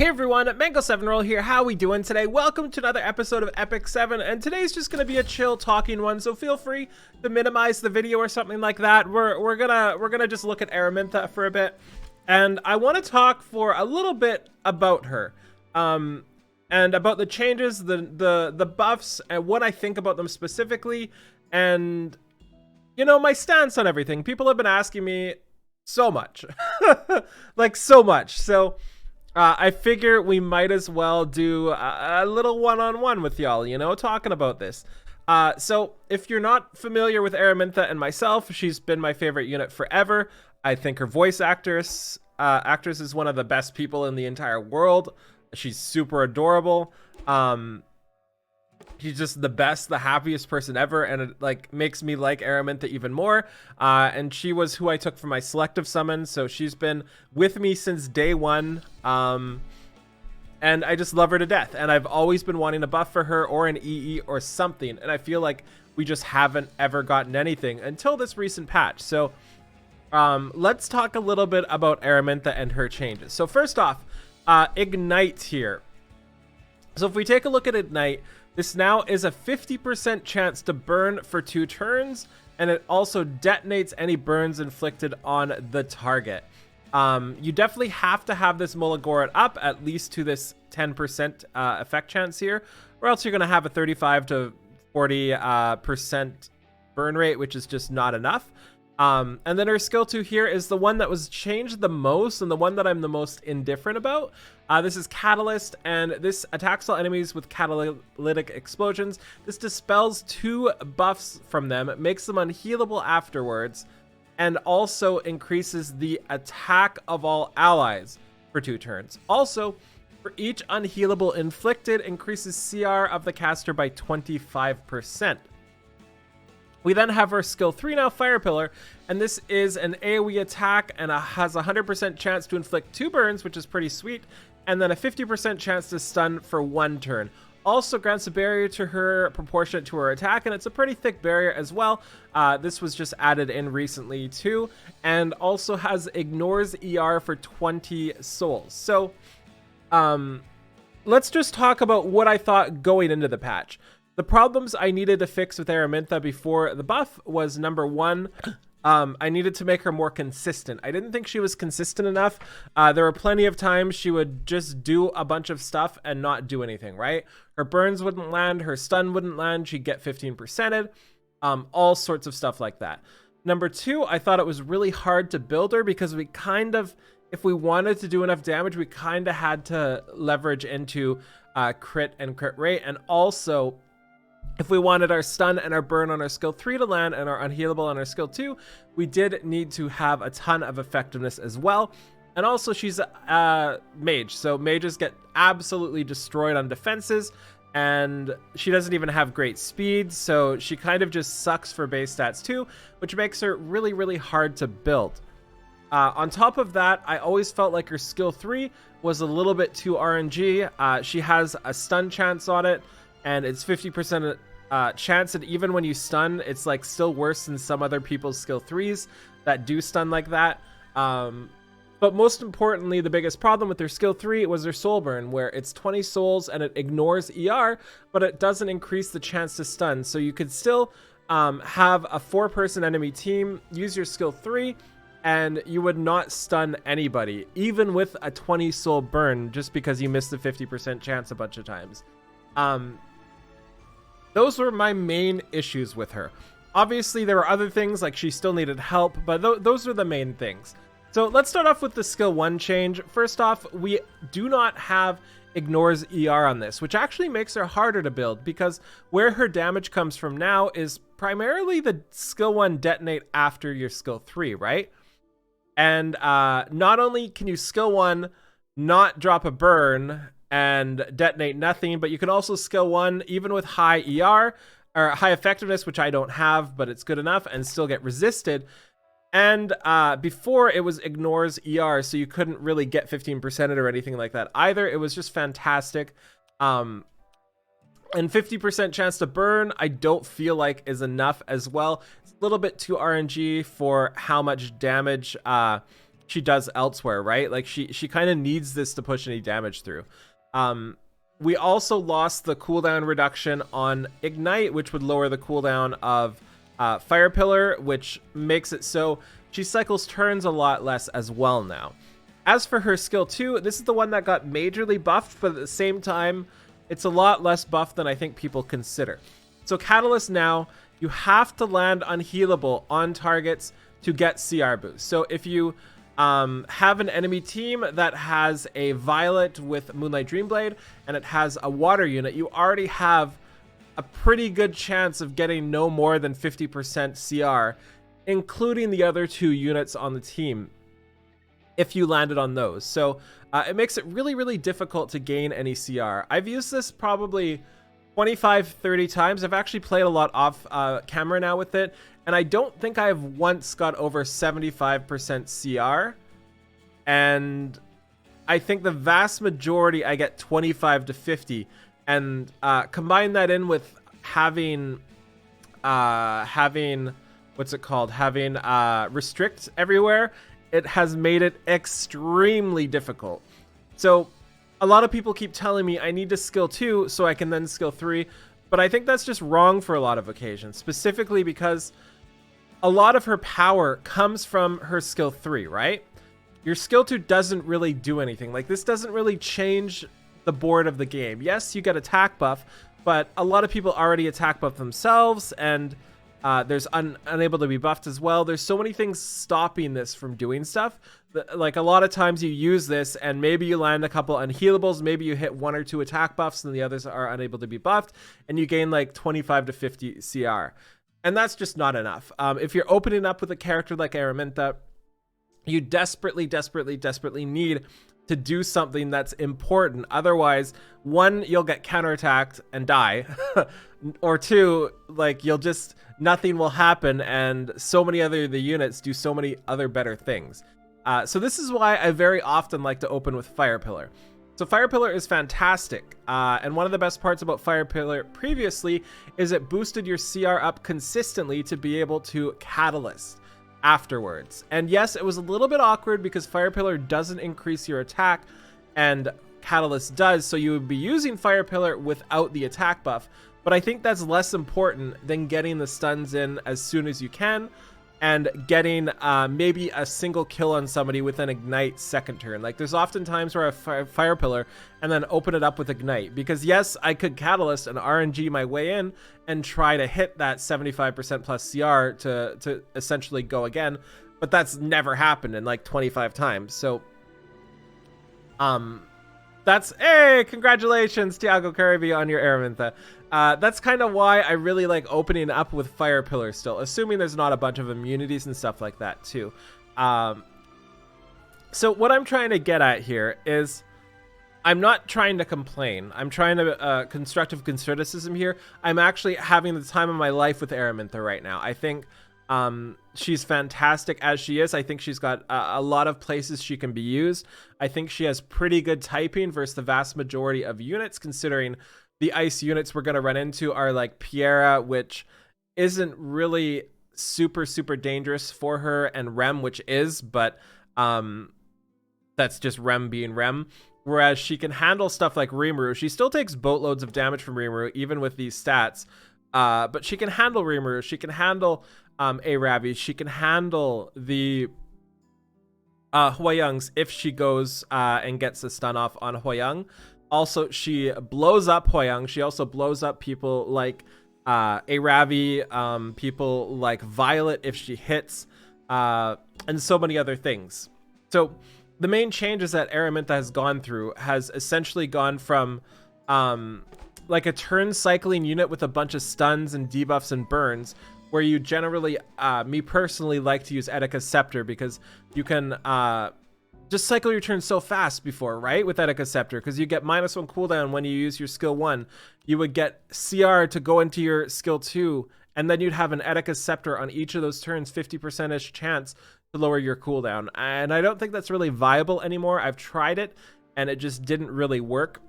Hey everyone, Mango7Roll here. How we doing today? Welcome to another episode of Epic 7, and today's just gonna be a chill talking one, so feel free to minimize the video or something like that. We're gonna just look at Aramintha for a bit, and I want to talk for a little bit about her, and about the changes, the buffs, and what I think about them specifically, and you know, my stance on everything. People have been asking me so much, like so much, so. I figure we might as well do a little one-on-one with y'all, you know, talking about this. So if you're not familiar with Aramintha and myself, she's been my favorite unit forever. I think her voice actress is one of the best people in the entire world. She's super adorable. She's just the best, the happiest person ever, and it like makes me like Aramintha even more. And she was who I took for my selective summon, so she's been with me since day one. And I just love her to death, and I've always been wanting a buff for her or an EE or something, and I feel like we just haven't ever gotten anything until this recent patch. So let's talk a little bit about Aramintha and her changes. So first off, Ignite here. So if we take a look at Ignite, this now is a 50% chance to burn for 2 turns, and it also detonates any burns inflicted on the target. You definitely have to have this Mulligorat up at least to this 10% effect chance here, or else you're going to have a 35 to 40% burn rate, which is just not enough. And then her skill 2 here is the one that was changed the most and the one that I'm the most indifferent about. This is Catalyst, and this attacks all enemies with catalytic explosions. This dispels 2 buffs from them, makes them unhealable afterwards, and also increases the attack of all allies for 2 turns. Also, for each unhealable inflicted, increases CR of the caster by 25%. We then have our skill 3 now, Fire Pillar, and this is an AoE attack and has a 100% chance to inflict 2 burns, which is pretty sweet, and then a 50% chance to stun for 1 turn. Also grants a barrier to her proportionate to her attack, and it's a pretty thick barrier as well. This was just added in recently too, and also has ignores ER for 20 souls. So let's just talk about what I thought going into the patch. The problems I needed to fix with Aramintha before the buff was, number 1, I needed to make her more consistent. I didn't think she was consistent enough. There were plenty of times she would just do a bunch of stuff and not do anything, right? Her burns wouldn't land, her stun wouldn't land, she'd get 15%ed, all sorts of stuff like that. Number 2, I thought it was really hard to build her because we kind of, if we wanted to do enough damage, we kind of had to leverage into crit and crit rate, and also if we wanted our stun and our burn on our skill 3 to land and our unhealable on our skill 2, we did need to have a ton of effectiveness as well. And also she's a mage, so mages get absolutely destroyed on defenses, and she doesn't even have great speed, so she kind of just sucks for base stats too, which makes her really, really hard to build. On top of that, I always felt like her skill 3 was a little bit too RNG. She has a stun chance on it, and it's 50% chance, and even when you stun, it's like still worse than some other people's skill 3s that do stun like that. But most importantly, the biggest problem with their skill 3 was their soul burn, where it's 20 souls and it ignores ER, but it doesn't increase the chance to stun. So you could still have a 4-person enemy team, use your skill 3, and you would not stun anybody, even with a 20 soul burn, just because you missed the 50% chance a bunch of times. Those were my main issues with her. Obviously, there were other things, like she still needed help, but those are the main things. So let's start off with the skill 1 change. First off, we do not have ignores ER on this, which actually makes her harder to build, because where her damage comes from now is primarily the skill 1 detonate after your skill 3, right? And not only can you skill 1 not drop a burn and detonate nothing, but you can also skill 1 even with high ER or high effectiveness, which I don't have, but it's good enough, and still get resisted. And before, it was ignores ER, so you couldn't really get 15% or anything like that either. It was just fantastic. And 50% chance to burn, I don't feel like is enough as well. It's a little bit too RNG for how much damage she does elsewhere, right? Like she kind of needs this to push any damage through. We also lost the cooldown reduction on Ignite, which would lower the cooldown of Fire Pillar, which makes it so she cycles turns a lot less as well now. As for her skill 2, this is the one that got majorly buffed, but at the same time, it's a lot less buffed than I think people consider. So Catalyst now, you have to land unhealable on targets to get CR boost. So if you have an enemy team that has a Violet with Moonlight Dreamblade and it has a water unit, you already have a pretty good chance of getting no more than 50% CR, including the other 2 units on the team, if you landed on those. So it makes it really, really difficult to gain any CR. I've used this probably 25-30 times. I've actually played a lot off camera now with it, and I don't think I've once got over 75% CR, and I think the vast majority I get 25 to 50, and combine that in with having what's it called, having restrict everywhere, it has made it extremely difficult. So a lot of people keep telling me I need to skill 2 so I can then skill 3, but I think that's just wrong for a lot of occasions, specifically because a lot of her power comes from her skill 3, right? Your skill 2 doesn't really do anything. Like, this doesn't really change the board of the game. Yes, you get attack buff, but a lot of people already attack buff themselves, and there's unable to be buffed as well. There's so many things stopping this from doing stuff. Like, a lot of times you use this and maybe you land a couple unhealables, maybe you hit 1 or 2 attack buffs and the others are unable to be buffed, and you gain like 25 to 50 CR. And that's just not enough. If you're opening up with a character like Aramintha, you desperately, desperately, desperately need to do something that's important. Otherwise, 1, you'll get counterattacked and die, or 2, like, nothing will happen, and so many other the units do so many other better things. So this is why I very often like to open with Fire Pillar. So Fire Pillar is fantastic, and one of the best parts about Fire Pillar previously is it boosted your CR up consistently to be able to Catalyst afterwards. And yes, it was a little bit awkward because Fire Pillar doesn't increase your attack and Catalyst does, so you would be using Fire Pillar without the attack buff, but I think that's less important than getting the stuns in as soon as you can and getting maybe a single kill on somebody with an Ignite second turn. Like, there's often times where I Fire Pillar and then open it up with Ignite, because yes, I could Catalyst and RNG my way in and try to hit that 75% plus CR to essentially go again, but that's never happened in like 25 times. So hey, congratulations, Tiago Kirby, on your Aramintha. That's kind of why I really like opening up with Fire Pillar still, assuming there's not a bunch of immunities and stuff like that too. So what I'm trying to get at here is I'm not trying to complain. I'm trying to constructive criticism here. I'm actually having the time of my life with Aramintha right now. I think she's fantastic as she is. I think she's got a lot of places she can be used. I think she has pretty good typing versus the vast majority of units, considering the ice units we're going to run into are like Piera, which isn't really super, super dangerous for her, and Rem, which is, but that's just Rem being Rem. Whereas she can handle stuff like Rimuru. She still takes boatloads of damage from Rimuru, even with these stats. But she can handle Rimuru. She can handle Arabi. She can handle the Hwoyoungs if she goes and gets a stun off on Hwoyoung. Also, she blows up Hwoyoung. She also blows up people like Arabi, people like Violet if she hits, and so many other things. So the main changes that Aramintha has gone through has essentially gone from like a turn cycling unit with a bunch of stuns and debuffs and burns, where you generally, me personally, like to use Etika's Scepter, because you can just cycle your turn so fast before, right? With Etika's Scepter, because you get -1 cooldown when you use your skill 1. You would get CR to go into your skill 2, and then you'd have an Etika's Scepter on each of those turns, 50%-ish chance to lower your cooldown. And I don't think that's really viable anymore. I've tried it, and it just didn't really work.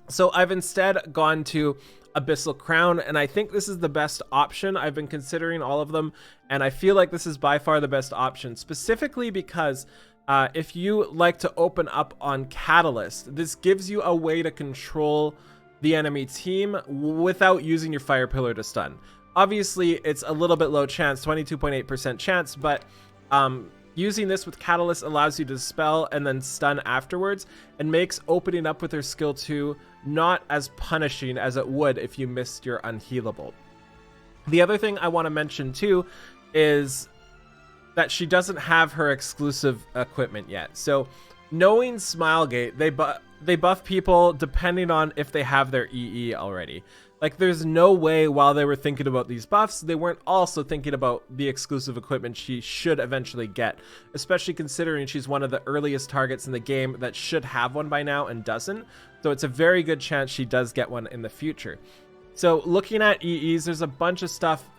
So I've instead gone to Abyssal Crown, and I think this is the best option. I've been considering all of them, and I feel like this is by far the best option, specifically because if you like to open up on Catalyst, this gives you a way to control the enemy team without using your Fire Pillar to stun. Obviously, it's a little bit low chance, 22.8% chance, but using this with Catalyst allows you to dispel and then stun afterwards, and makes opening up with her skill 2 not as punishing as it would if you missed your unhealable. The other thing I want to mention too is that she doesn't have her exclusive equipment yet. So knowing Smilegate, they buff people depending on if they have their EE already. Like, there's no way while they were thinking about these buffs, they weren't also thinking about the exclusive equipment she should eventually get, especially considering she's one of the earliest targets in the game that should have one by now and doesn't. So it's a very good chance she does get one in the future. So looking at EEs, there's a bunch of stuff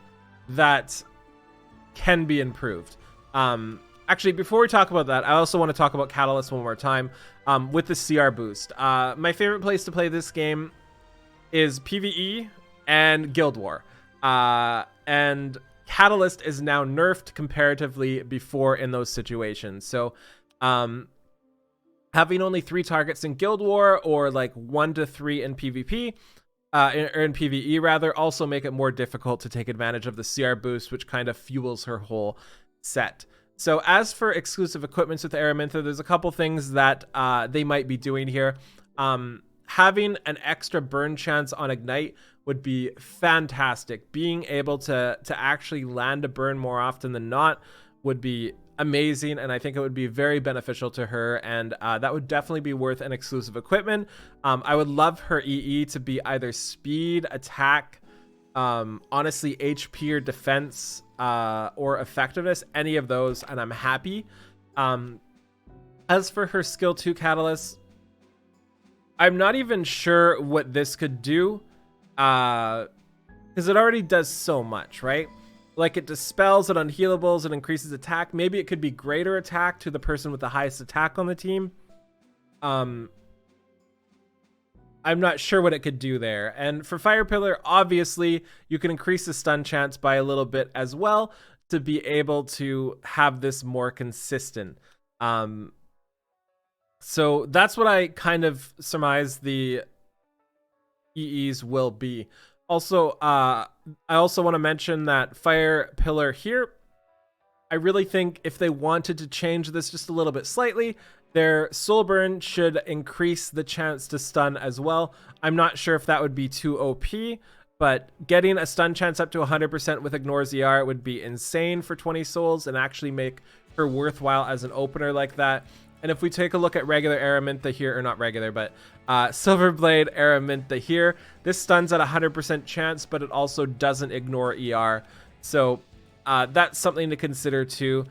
that can be improved. Actually, before we talk about that, I also want to talk about Catalyst one more time with the CR boost. My favorite place to play this game is PvE and Guild War. And Catalyst is now nerfed comparatively before in those situations. So having only 3 targets in Guild War, or like 1 to 3 in PvP, or in PvE rather, also make it more difficult to take advantage of the CR boost, which kind of fuels her whole set. So as for exclusive equipments with Aramintha, there's a couple things that they might be doing here. Having an extra burn chance on Ignite would be fantastic. Being able to actually land a burn more often than not would be amazing, and I think it would be very beneficial to her, and that would definitely be worth an exclusive equipment. I would love her EE to be either speed, attack, honestly HP or defense, or effectiveness, any of those, and I'm happy. As for her skill 2 Catalyst, I'm not even sure what this could do, because it already does so much, right? Like, it dispels, it unhealables, it increases attack. Maybe it could be greater attack to the person with the highest attack on the team. I'm not sure what it could do there. And for Fire Pillar, obviously, you can increase the stun chance by a little bit as well to be able to have this more consistent. So that's what I kind of surmise the EEs will be. Also, I also want to mention that Fire Pillar here, I really think if they wanted to change this just a little bit slightly, their Soul Burn should increase the chance to stun as well. I'm not sure if that would be too OP, but getting a stun chance up to 100% with Ignores ER would be insane for 20 souls and actually make her worthwhile as an opener like that. And if we take a look at regular Aramintha here, or not regular, but Silverblade Aramintha here, this stuns at 100% chance, but it also doesn't ignore ER. So that's something to consider too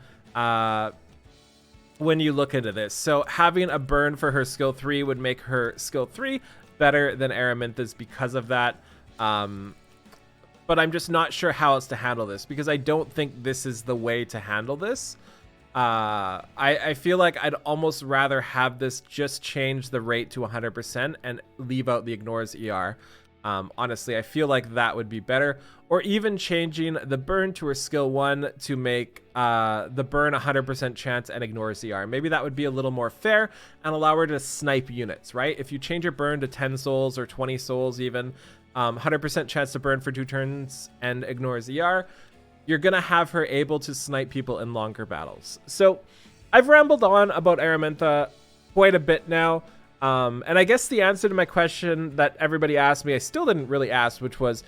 when you look into this. So having a burn for her skill 3 would make her skill 3 better than Aramintha's because of that. But I'm just not sure how else to handle this, because I don't think this is the way to handle this. I feel like I'd almost rather have this just change the rate to 100% and leave out the Ignores ER. Honestly, I feel like that would be better. Or even changing the burn to her skill 1 to make the burn 100% chance and Ignores ER. Maybe that would be a little more fair and allow her to snipe units, right? If you change your burn to 10 souls or 20 souls even, 100% chance to burn for 2 turns and Ignores ER, you're going to have her able to snipe people in longer battles. So I've rambled on about Aramintha quite a bit now. And I guess the answer to my question that everybody asked me, I still didn't really ask, which was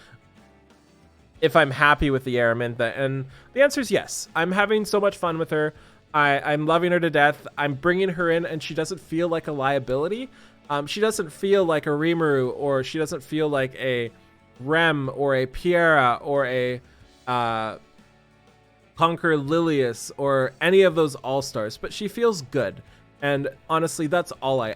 if I'm happy with the Aramintha. And the answer is yes. I'm having so much fun with her. I'm loving her to death. I'm bringing her in, and she doesn't feel like a liability. She doesn't feel like a Rimuru, or she doesn't feel like a Rem or a Piera or a Conquer Lilius or any of those all-stars, but she feels good. And honestly, that's all I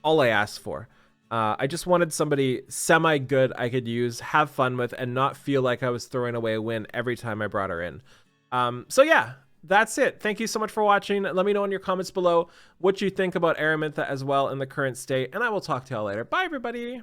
asked for. I just wanted somebody semi-good I could use, have fun with, and not feel like I was throwing away a win every time I brought her in. So yeah, that's it. Thank you so much for watching. Let me know in your comments below what you think about Aramintha as well in the current state, and I will talk to y'all later. Bye, everybody.